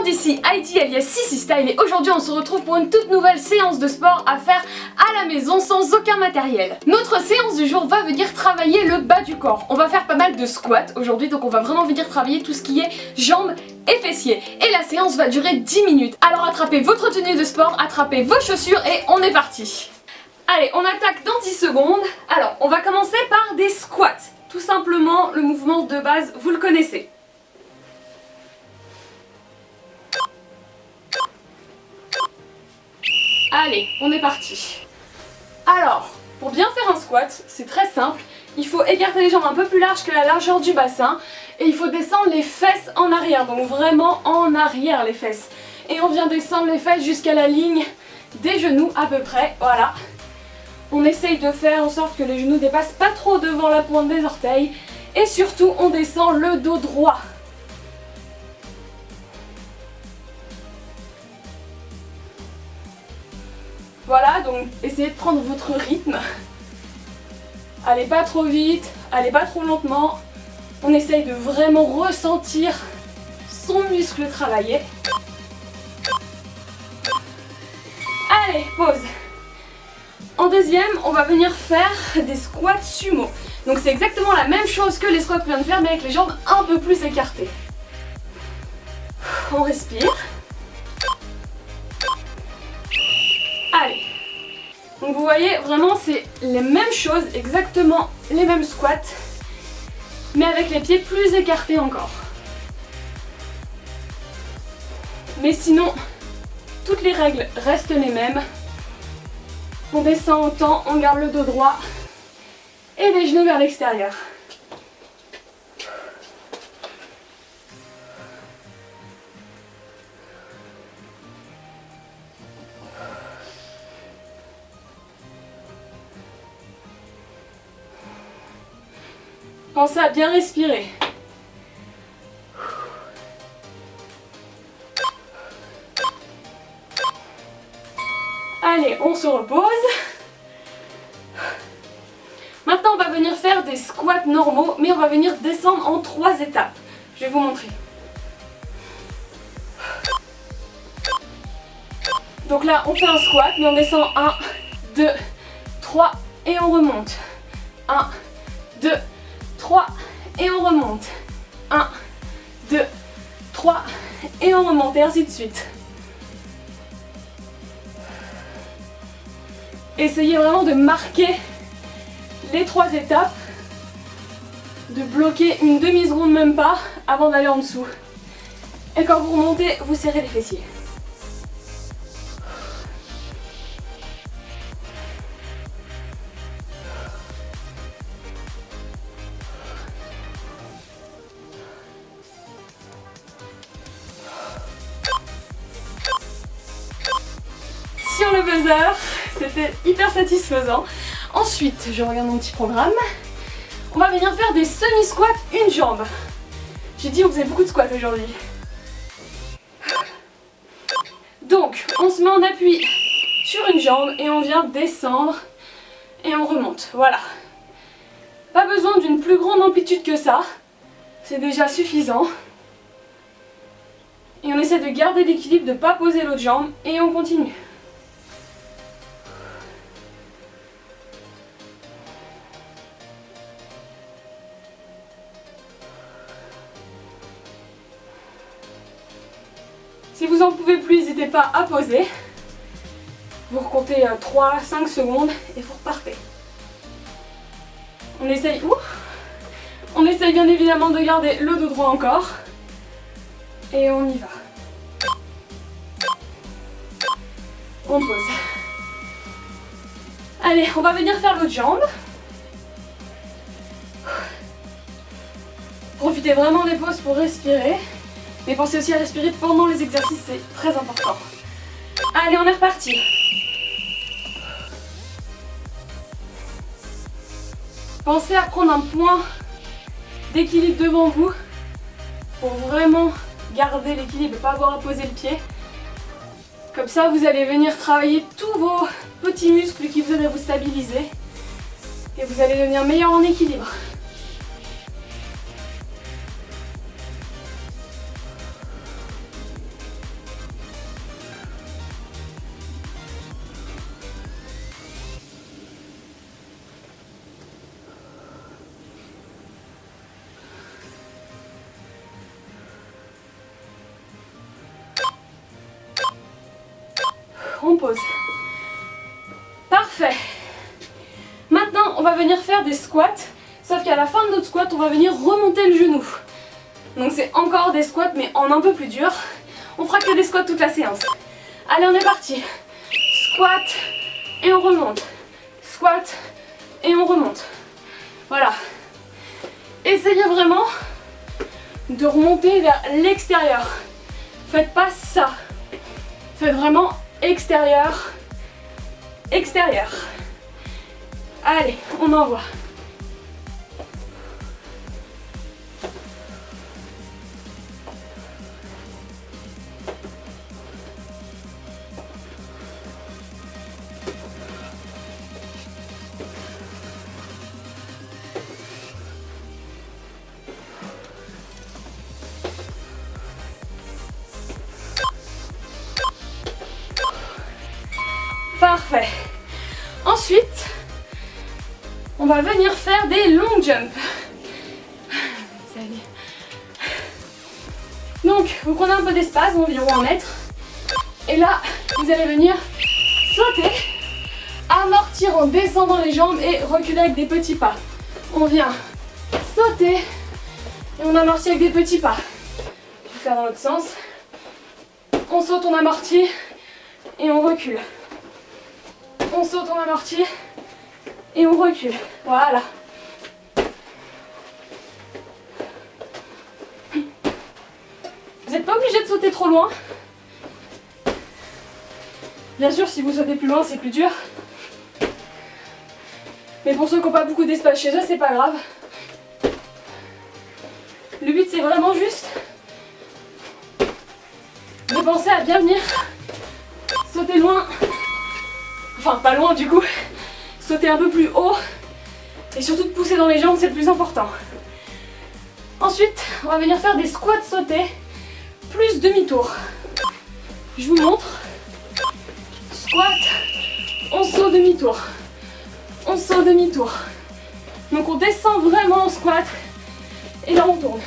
monde, ici Heidi alias Sissi Style et aujourd'hui on se retrouve pour une toute nouvelle séance de sport à faire à la maison sans aucun matériel. Notre séance du jour va venir travailler le bas du corps. On va faire pas mal de squats aujourd'hui, donc on va vraiment venir travailler tout ce qui est jambes et fessiers. Et la séance va durer 10 minutes. Alors attrapez votre tenue de sport, attrapez vos chaussures et on est parti. Allez, on attaque dans 10 secondes. Alors, on va commencer par des squats. Tout simplement, le mouvement de base, vous le connaissez. Allez, on est parti. Alors, pour bien faire un squat, c'est très simple. Il faut écarter les jambes un peu plus larges que la largeur du bassin. Et il faut descendre les fesses en arrière, donc vraiment en arrière les fesses. Et on vient descendre les fesses jusqu'à la ligne des genoux à peu près, voilà. On essaye de faire en sorte que les genoux dépassent pas trop devant la pointe des orteils. Et surtout, on descend le dos droit. Voilà, donc essayez de prendre votre rythme. Allez pas trop vite, allez pas trop lentement. On essaye de vraiment ressentir son muscle travailler. Allez, pause. En deuxième, on va venir faire des squats sumo. Donc c'est exactement la même chose que les squats qu'on vient de faire, mais avec les jambes un peu plus écartées. On respire. Allez. Donc vous voyez, vraiment c'est les mêmes choses, exactement les mêmes squats, mais avec les pieds plus écartés encore. Mais sinon, toutes les règles restent les mêmes. On descend autant, on garde le dos droit et les genoux vers l'extérieur. Pensez à bien respirer. Allez, on se repose. Maintenant, on va venir faire des squats normaux, mais on va venir descendre en 3 étapes. Je vais vous montrer. Donc là, on fait un squat, mais on descend 1, 2, 3 et on remonte. 1, 2, 3 et on remonte. 1, 2, 3 et on remonte et ainsi de suite. Essayez vraiment de marquer les 3 étapes, de bloquer une demi-seconde même pas avant d'aller en dessous. Et quand vous remontez, vous serrez les fessiers. Sur le buzzer, c'était hyper satisfaisant. Ensuite, je regarde mon petit programme. On va venir faire des semi-squats une jambe. J'ai dit on faisait beaucoup de squats aujourd'hui. Donc, on se met en appui sur une jambe et on vient descendre et on remonte. Voilà. Pas besoin d'une plus grande amplitude que ça. C'est déjà suffisant. Et on essaie de garder l'équilibre, de ne pas poser l'autre jambe et on continue. Si vous en pouvez plus, n'hésitez pas à poser. Vous recomptez 3-5 secondes et vous repartez. On essaye bien évidemment de garder le dos droit encore. Et on y va. On pose. Allez, on va venir faire l'autre jambe. Profitez vraiment des pauses pour respirer. Mais pensez aussi à respirer pendant les exercices, c'est très important. Allez, on est reparti. Pensez à prendre un point d'équilibre devant vous pour vraiment garder l'équilibre et pas avoir à poser le pied. Comme ça, vous allez venir travailler tous vos petits muscles qui vous aident à vous stabiliser et vous allez devenir meilleur en équilibre. on pose. Parfait. Maintenant, on va venir faire des squats, sauf qu'à la fin de notre squat, on va venir remonter le genou. Donc c'est encore des squats, mais en un peu plus dur. On fera que des squats toute la séance. Allez, on est parti. Squat et on remonte. Squat et on remonte. Voilà. Essayez vraiment de remonter vers l'extérieur. Faites pas ça. Faites vraiment extérieur, extérieur. Allez, on envoie. Parfait. Ensuite, on va venir faire des long jumps. Donc, vous prenez un peu d'espace, environ 1 mètre. Et là, vous allez venir sauter, amortir en descendant les jambes et reculer avec des petits pas. On vient sauter et on amortit avec des petits pas. Je vais faire dans l'autre sens. On saute, on amortit et on recule. On saute, on amortit et on recule. Voilà. Vous n'êtes pas obligé de sauter trop loin. Bien sûr, si vous sautez plus loin, c'est plus dur. Mais pour ceux qui n'ont pas beaucoup d'espace chez eux, c'est pas grave. Le but, c'est vraiment juste de penser à bien venir sauter loin. Enfin, pas loin du coup. Sauter un peu plus haut. Et surtout de pousser dans les jambes, c'est le plus important. Ensuite, on va venir faire des squats sautés plus demi-tour. Je vous montre. Squat, on saute demi-tour. On saute demi-tour. Donc on descend vraiment en squat. Et là on tourne.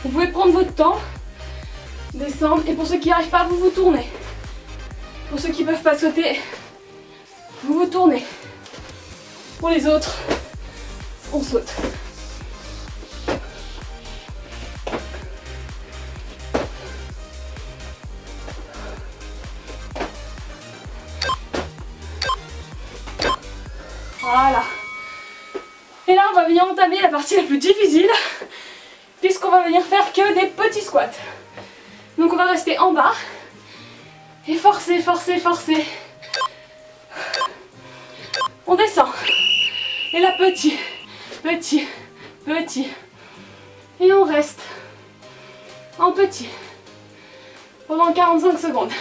Vous pouvez prendre votre temps, descendre, et pour ceux qui n'y arrivent pas, vous vous tournez. Pour ceux qui ne peuvent pas sauter, vous vous tournez. Pour les autres, on saute. Voilà. Et là, on va venir entamer la partie la plus difficile, puisqu'on va venir faire que des petits squats. Donc on va rester en bas et forcer, forcer, forcer. On descend. Et là, petit, petit, petit. Et on reste en petit pendant 45 secondes.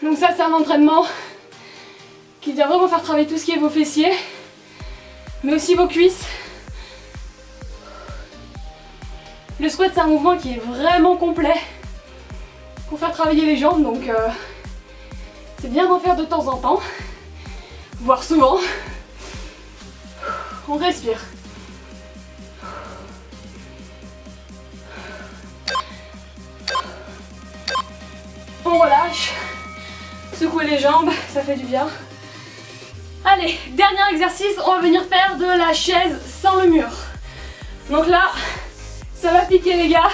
Donc ça, c'est un entraînement qui vient vraiment faire travailler tout ce qui est vos fessiers, mais aussi vos cuisses. Le squat, c'est un mouvement qui est vraiment complet pour faire travailler les jambes, donc c'est bien d'en faire de temps en temps, voire souvent. On respire. On relâche. Secouer les jambes, ça fait du bien. Allez, dernier exercice, on va venir faire de la chaise sans le mur. Donc là, ça va piquer les gars.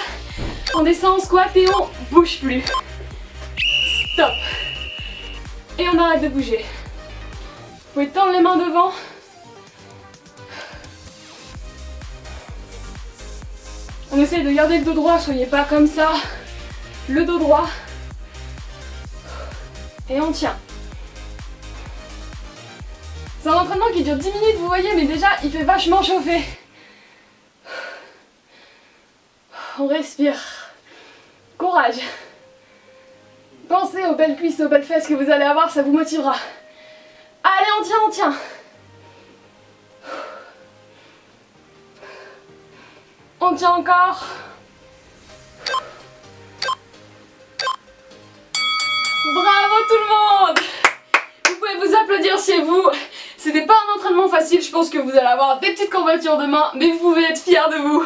On descend en squat et on bouge plus. Stop. Et on arrête de bouger. Vous pouvez tendre les mains devant. On essaye de garder le dos droit, soyez pas comme ça. Le dos droit. Et on tient. C'est un entraînement qui dure 10 minutes, vous voyez, mais déjà, il fait vachement chauffer. On respire. Courage. Pensez aux belles cuisses, aux belles fesses que vous allez avoir, ça vous motivera. Allez, on tient, on tient. On tient encore. tout le monde! Vous pouvez vous applaudir chez vous. C'était pas un entraînement facile, je pense que vous allez avoir des petites courbatures demain, mais vous pouvez être fiers de vous.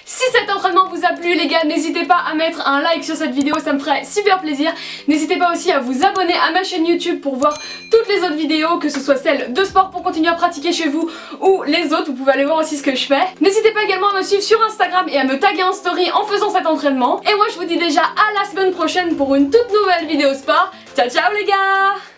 Si cet entraînement vous a plu les gars, n'hésitez pas à mettre un like sur cette vidéo, ça me ferait super plaisir. N'hésitez pas aussi à vous abonner à ma chaîne YouTube pour voir toutes les autres vidéos, que ce soit celles de sport pour continuer à pratiquer chez vous ou les autres, vous pouvez aller voir aussi ce que je fais. N'hésitez pas également à me suivre sur Instagram et à me taguer en story en faisant cet entraînement. Et moi je vous dis déjà à la semaine prochaine pour une toute nouvelle vidéo sport. Ciao ciao les gars!